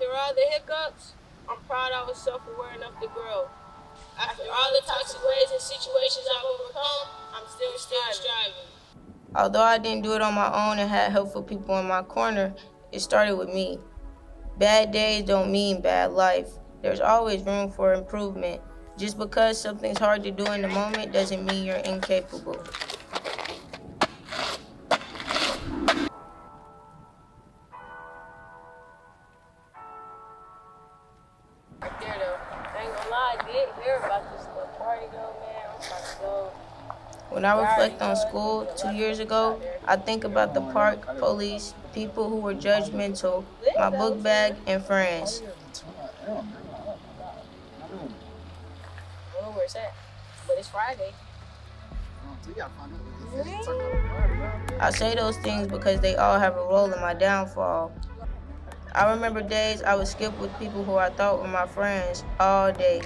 After all the hiccups, I'm proud I was self-aware enough to grow. After all the toxic ways and situations I've overcome, I'm still striving. Although I didn't do it on my own and had helpful people in my corner, it started with me. Bad days don't mean bad life. There's always room for improvement. Just because something's hard to do in the moment doesn't mean you're incapable. Right there though, I ain't gonna lie, I did hear about this little party though, man. I'm about to go. When I reflect on school 2 years ago, I think about the park, police, people who were judgmental, my book bag, and friends. I don't know where it's at, but it's Friday. I say those things because they all have a role in my downfall. I remember days I would skip with people who I thought were my friends all day.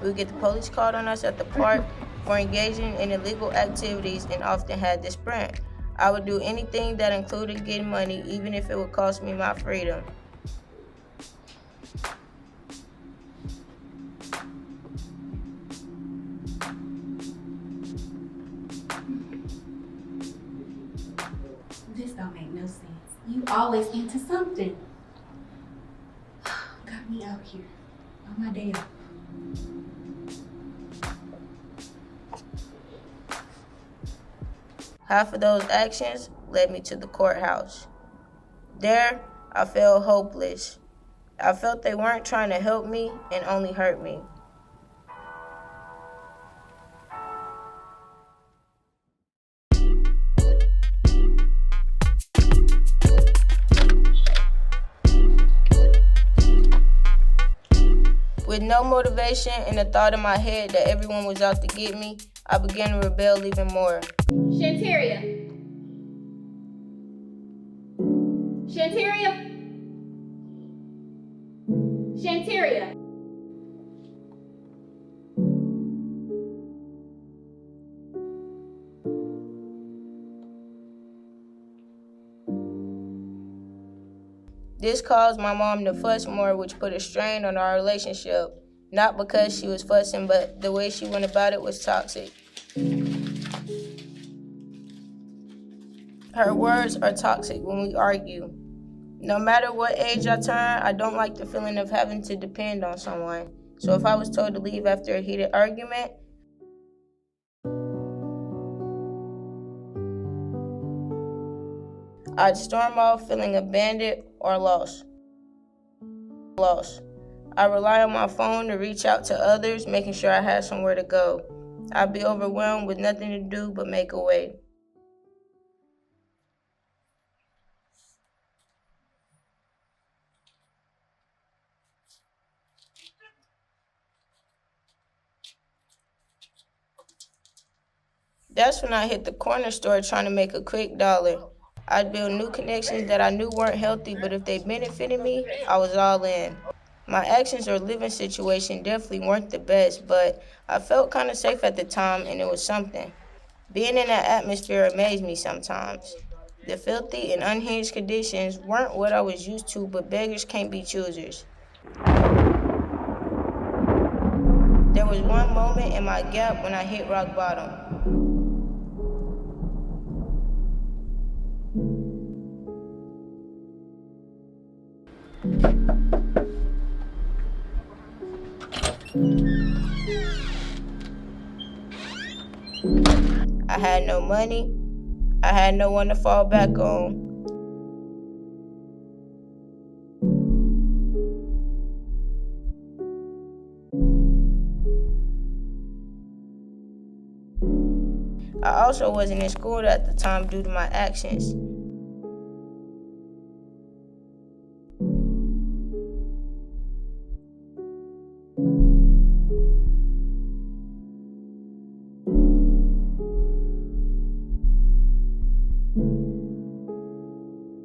We would get the police called on us at the park for engaging in illegal activities and often had to sprint. I would do anything that included getting money, even if it would cost me my freedom. This don't make no sense. You always into something. Got me out here on my day off. Half of those actions led me to the courthouse. There, I felt hopeless. I felt they weren't trying to help me and only hurt me. With no motivation and the thought in my head that everyone was out to get me, I began to rebel even more. Shanteria. Shanteria. Shanteria. This caused my mom to fuss more, which put a strain on our relationship. Not because she was fussing, but the way she went about it was toxic. Her words are toxic when we argue. No matter what age I turn, I don't like the feeling of having to depend on someone. So if I was told to leave after a heated argument, I'd storm off feeling abandoned or lost. I rely on my phone to reach out to others, making sure I have somewhere to go. I'd be overwhelmed with nothing to do but make a way. That's when I hit the corner store trying to make a quick dollar. I'd build new connections that I knew weren't healthy, but if they benefited me, I was all in. My actions or living situation definitely weren't the best, but I felt kind of safe at the time, and it was something. Being in that atmosphere amazed me sometimes. The filthy and unhinged conditions weren't what I was used to, but beggars can't be choosers. There was one moment in my gap when I hit rock bottom. I had no money. I had no one to fall back on. I also wasn't in school at the time due to my actions.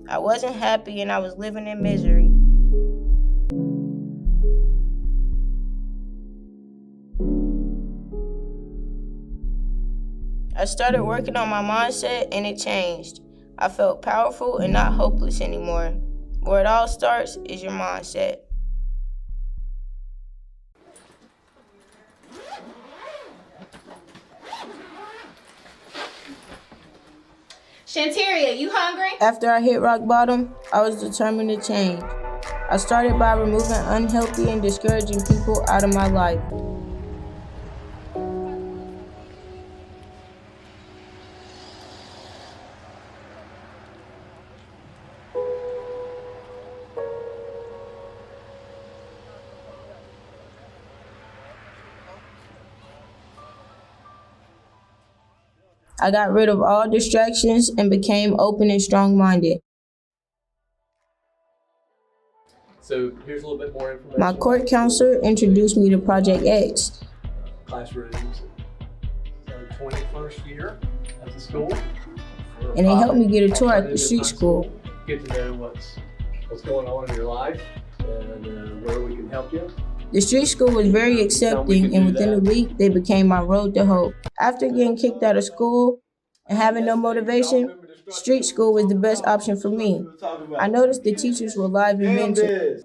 I wasn't happy and I was living in misery. I started working on my mindset and it changed. I felt powerful and not hopeless anymore. Where it all starts is your mindset. Shanteria, you hungry? After I hit rock bottom, I was determined to change. I started by removing unhealthy and discouraging people out of my life. I got rid of all distractions and became open and strong-minded. So here's a little bit more information. My court counselor introduced me to Project X. Classrooms. Our 21st year at the school. And they helped me get a tour at the street school. Get to know what's going on in your life and where we can help you. The street school was very accepting, and within a week, they became my road to hope. After getting kicked out of school and having no motivation, street school was the best option for me. I noticed the teachers were live and mentored.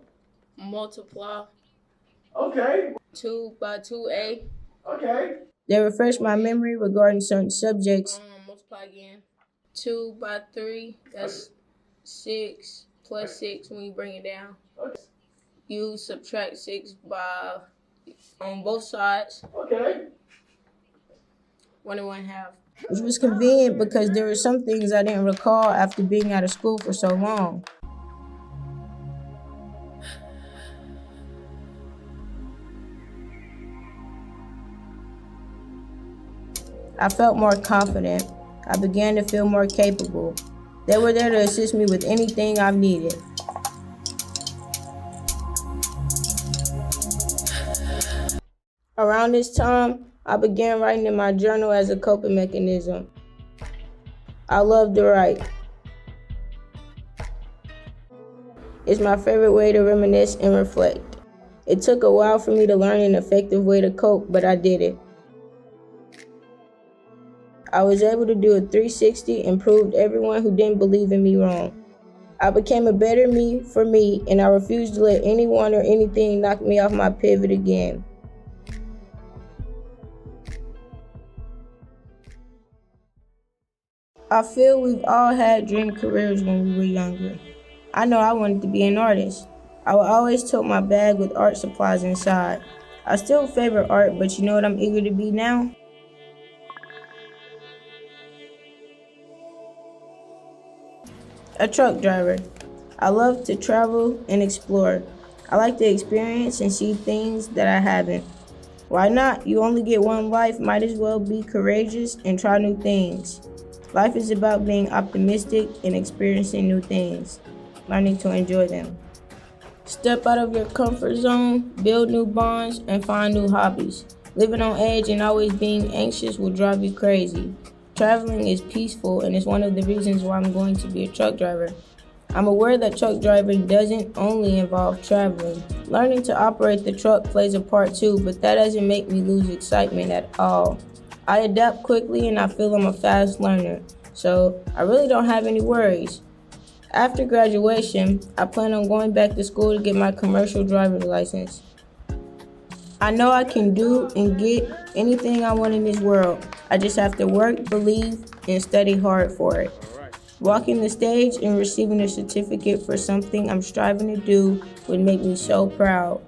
Multiply. Okay. 2 by 2a. Okay. They refreshed my memory regarding certain subjects. Multiply again. 2 by 3, that's 6 plus 6 when you bring it down. Okay. You subtract 6 by on both sides. Okay. 1 and 1/2. Which was convenient because there were some things I didn't recall after being out of school for so long. I felt more confident. I began to feel more capable. They were there to assist me with anything I've needed. Around this time, I began writing in my journal as a coping mechanism. I love to write. It's my favorite way to reminisce and reflect. It took a while for me to learn an effective way to cope, but I did it. I was able to do a 360 and proved everyone who didn't believe in me wrong. I became a better me for me, and I refused to let anyone or anything knock me off my pivot again. I feel we've all had dream careers when we were younger. I know I wanted to be an artist. I would always tote my bag with art supplies inside. I still favor art, but you know what I'm eager to be now? A truck driver. I love to travel and explore. I like to experience and see things that I haven't. Why not? You only get one life, might as well be courageous and try new things. Life is about being optimistic and experiencing new things, learning to enjoy them. Step out of your comfort zone, build new bonds, and find new hobbies. Living on edge and always being anxious will drive you crazy. Traveling is peaceful and is one of the reasons why I'm going to be a truck driver. I'm aware that truck driving doesn't only involve traveling. Learning to operate the truck plays a part too, but that doesn't make me lose excitement at all. I adapt quickly and I feel I'm a fast learner, so I really don't have any worries. After graduation, I plan on going back to school to get my commercial driver's license. I know I can do and get anything I want in this world. I just have to work, believe, and study hard for it. Walking the stage and receiving a certificate for something I'm striving to do would make me so proud.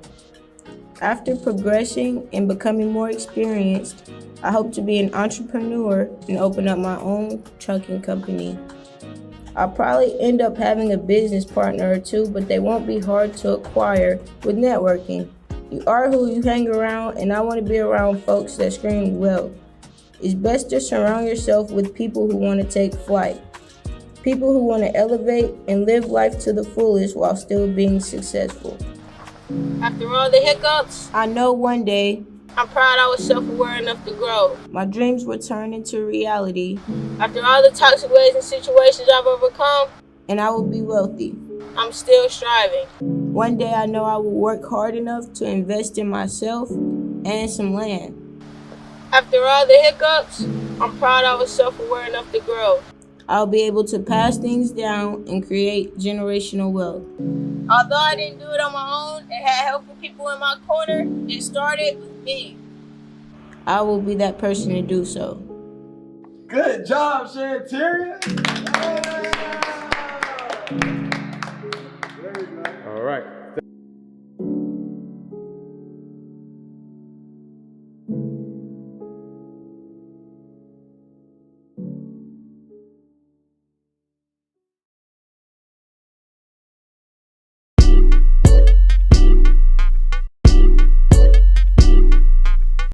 After progressing and becoming more experienced, I hope to be an entrepreneur and open up my own trucking company. I'll probably end up having a business partner or two, but they won't be hard to acquire with networking. You are who you hang around, and I want to be around folks that scream wealth. It's best to surround yourself with people who want to take flight. People who want to elevate and live life to the fullest while still being successful. After all the hiccups, I know one day, I'm proud I was self-aware enough to grow. My dreams will turn into reality. After all the toxic ways and situations I've overcome, and I will be wealthy. I'm still striving. One day I know I will work hard enough to invest in myself and some land. After all the hiccups, I'm proud I was self-aware enough to grow. I'll be able to pass things down and create generational wealth. Although I didn't do it on my own and had helpful people in my corner, it started with me. I will be that person to do so. Good job, Shanteria.